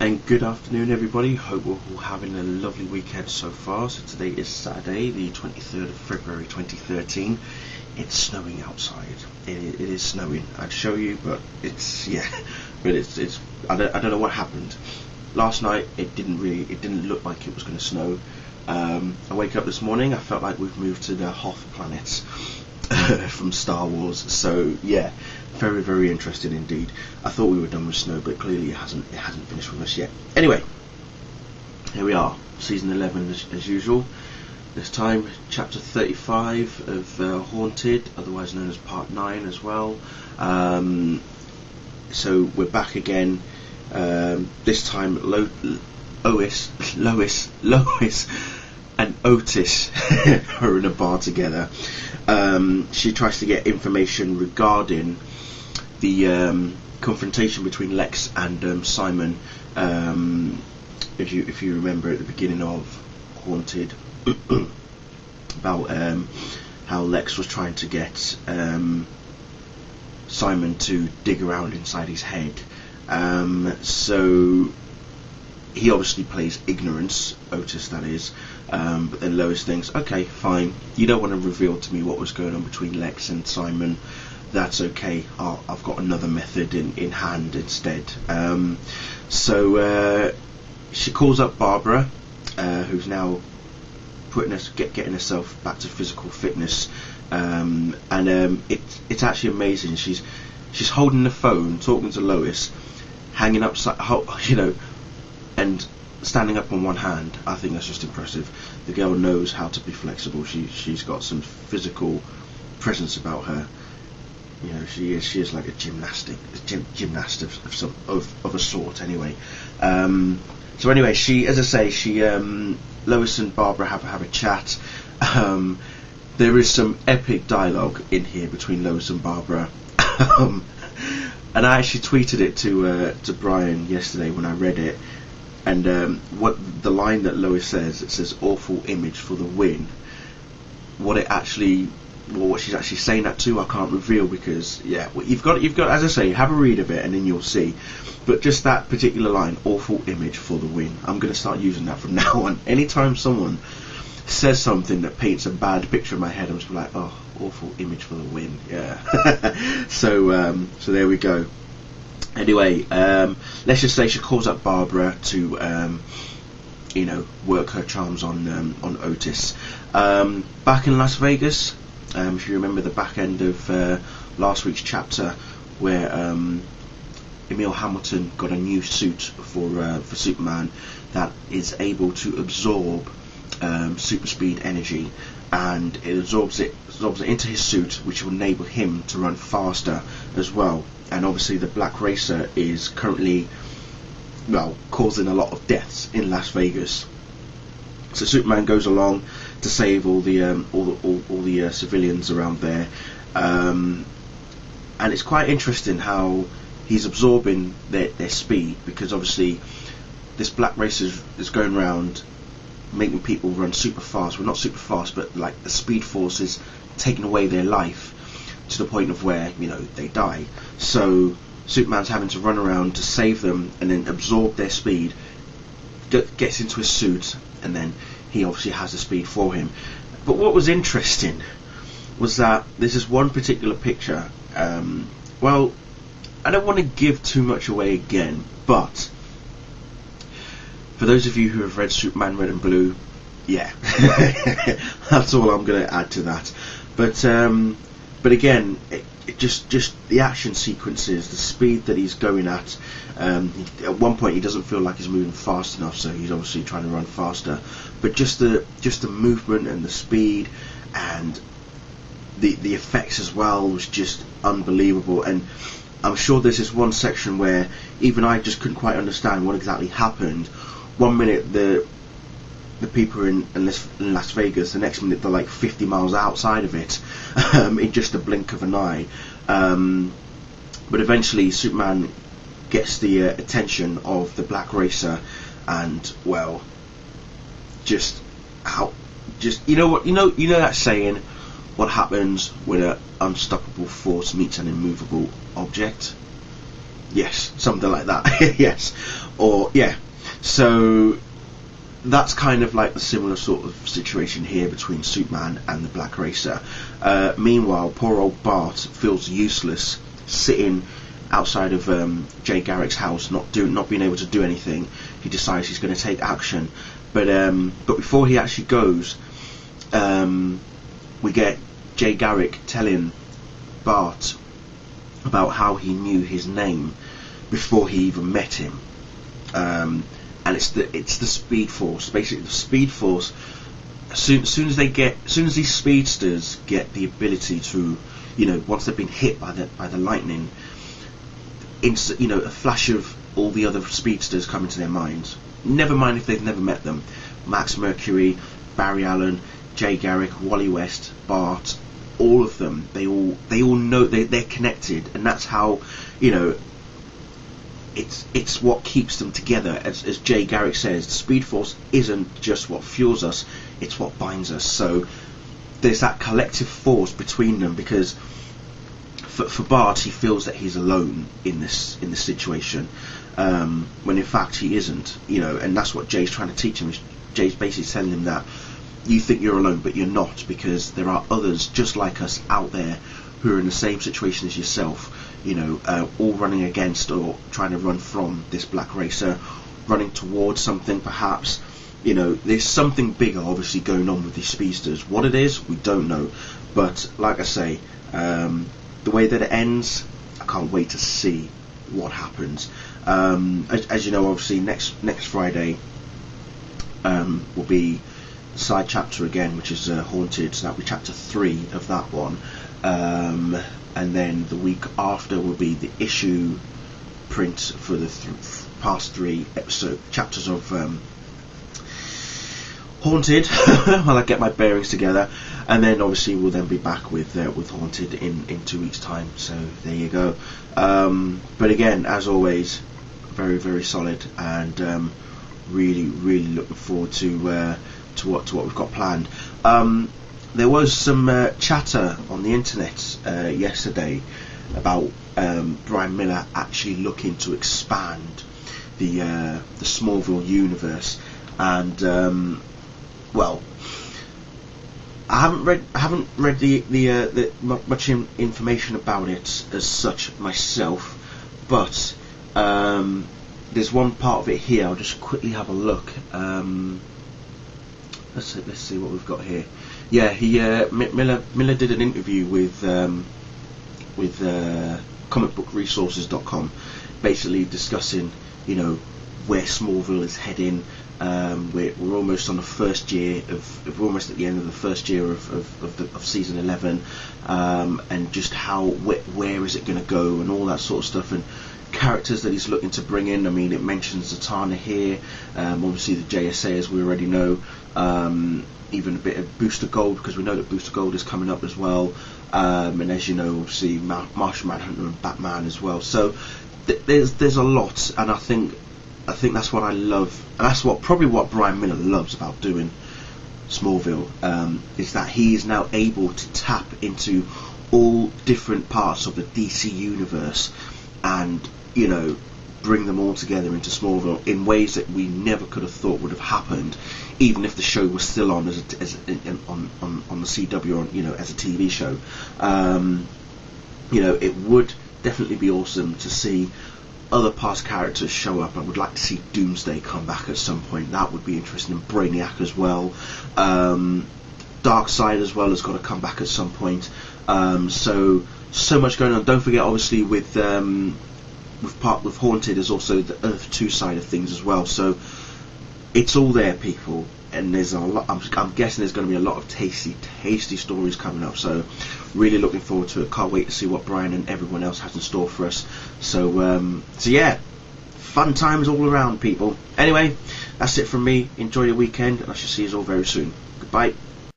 And good afternoon, everybody. Hope we're all having a lovely weekend so far. So today is Saturday, the 23rd of February 2013. It's snowing outside. It is snowing. I'd show you, but it's I don't know what happened. Last night it didn't look like it was going to snow. I wake up this morning, I felt like we've moved to the Hoth planets from Star Wars. So yeah, very, very interesting indeed. I thought we were done with snow, but clearly it hasn't finished with us yet. Anyway, here we are, season 11 as usual. This time, chapter 35 of Haunted, otherwise known as part 9 as well. So we're back again. This time, Lois and Otis are in a bar together. She tries to get information regarding the confrontation between Lex and Simon. If you remember at the beginning of Haunted, about how Lex was trying to get Simon to dig around inside his head. So he obviously plays ignorance, Otis that is, but then Lois thinks, okay, fine, you don't want to reveal to me what was going on between Lex and Simon, that's okay, I've got another method in hand instead. So she calls up Barbara, who's now getting herself back to physical fitness, and it's actually amazing. She's holding the phone, talking to Lois, hanging upside, and standing up on one hand. I think that's just impressive. The girl knows how to be flexible. She's got some physical presence about her. She is like a gymnast of a sort. Anyway, so anyway, Lois and Barbara have a chat. There is some epic dialogue in here between Lois and Barbara. And I actually tweeted it to Brian yesterday when I read it, and what the line that Lois says, it says "awful image for the win." What she's actually saying that to, I can't reveal, because you've got as I say, have a read of it and then you'll see. But just that particular line, "awful image for the win," I'm going to start using that from now on. Anytime someone says something that paints a bad picture in my head, I'm just like, oh, awful image for the win. Yeah. So there we go. Anyway, let's just say she calls up Barbara to work her charms on Otis. Back in Las Vegas, if you remember the back end of last week's chapter, where Emil Hamilton got a new suit for Superman that is able to absorb super speed energy, and it absorbs it into his suit, which will enable him to run faster as well. And obviously the Black Racer is currently causing a lot of deaths in Las Vegas. So Superman goes along to save all the civilians around there, and it's quite interesting how he's absorbing their speed, because obviously this Black Racer is going around making people run super fast. Well, not super fast, but like the speed force is taking away their life to the point of where they die. So Superman's having to run around to save them and then absorb their speed, gets into his suit, and then he obviously has the speed for him. But what was interesting was that there's this one particular picture. Well, I don't want to give too much away again, but for those of you who have read Superman Red and Blue, yeah, that's all I'm going to add to that. But again, it just the action sequences, the speed that he's going at. At one point, he doesn't feel like he's moving fast enough, so he's obviously trying to run faster. But just the movement and the speed and the effects as well was just unbelievable. And I'm sure there's this one section where even I just couldn't quite understand what exactly happened. 1 minute the people are in Las Vegas, the next minute they're like 50 miles outside of it, in just a blink of an eye. But eventually Superman gets the attention of the Black Racer, and you know that saying, what happens when an unstoppable force meets an immovable object? Yes, something like that. Yes, or yeah. So that's kind of like the similar sort of situation here between Superman and the Black Racer. Meanwhile, poor old Bart feels useless, sitting outside of Jay Garrick's house, not being able to do anything. He decides he's going to take action, but before he actually goes, we get Jay Garrick telling Bart about how he knew his name before he even met him. And it's the Speed Force. Basically, the Speed Force. As soon as these speedsters get the ability to, once they've been hit by the lightning, a flash of all the other speedsters come into their minds. Never mind if they've never met them. Max Mercury, Barry Allen, Jay Garrick, Wally West, Bart, all of them. They all know they're connected, and that's how, It's what keeps them together. As Jay Garrick says, the Speed Force isn't just what fuels us, it's what binds us. So there's that collective force between them, because for Bart, he feels that he's alone in this situation, when in fact he isn't. And that's what Jay's trying to teach him. Jay's basically telling him that you think you're alone, but you're not, because there are others just like us out there who are in the same situation as yourself. All running against or trying to run from this Black Racer, running towards something perhaps. There's something bigger obviously going on with these speedsters. What it is, we don't know. But like I say, the way that it ends, I can't wait to see what happens. As you know, obviously next Friday will be the side chapter again, which is Haunted. So that'll be chapter 3 of that one. And then the week after will be the issue print for the past 3 episode chapters of Haunted, while I get my bearings together, and then obviously we'll then be back with Haunted in 2 weeks' time. So there you go. But again, as always, very, very solid, and really, really looking forward to what we've got planned. There was some chatter on the internet yesterday about Brian Miller actually looking to expand the Smallville universe, and well, I haven't read the much information about it as such myself, but there's one part of it here. I'll just quickly have a look. Let's see what we've got here. Yeah, Miller did an interview with comicbookresources.com, basically discussing where Smallville is heading. We're almost on the first year we're almost at the end of the first year of season 11, and just where is it going to go, and all that sort of stuff, and characters that he's looking to bring in. I mean, it mentions Zatanna here, obviously the JSA, as we already know, even a bit of Booster Gold, because we know that Booster Gold is coming up as well, and as you know, obviously Martian Manhunter and Batman as well. So there's a lot, and I think that's what I love, and that's probably what Brian Miller loves about doing Smallville, is that he is now able to tap into all different parts of the DC universe, and bring them all together into Smallville in ways that we never could have thought would have happened, even if the show was still on on the CW, or as a TV show. It would definitely be awesome to see other past characters show up. I would like to see Doomsday come back at some point. That would be interesting, and Brainiac as well. Darkseid as well has got to come back at some point. So much going on. Don't forget, obviously, with Haunted, there's also the Earth 2 side of things as well. So it's all there, people, and there's a lot. I'm guessing there's going to be a lot of tasty stories coming up. So really looking forward to it. Can't wait to see what Brian and everyone else has in store for us. So yeah, fun times all around, people. Anyway, that's it from me. Enjoy your weekend, and I shall see you all very soon. Goodbye.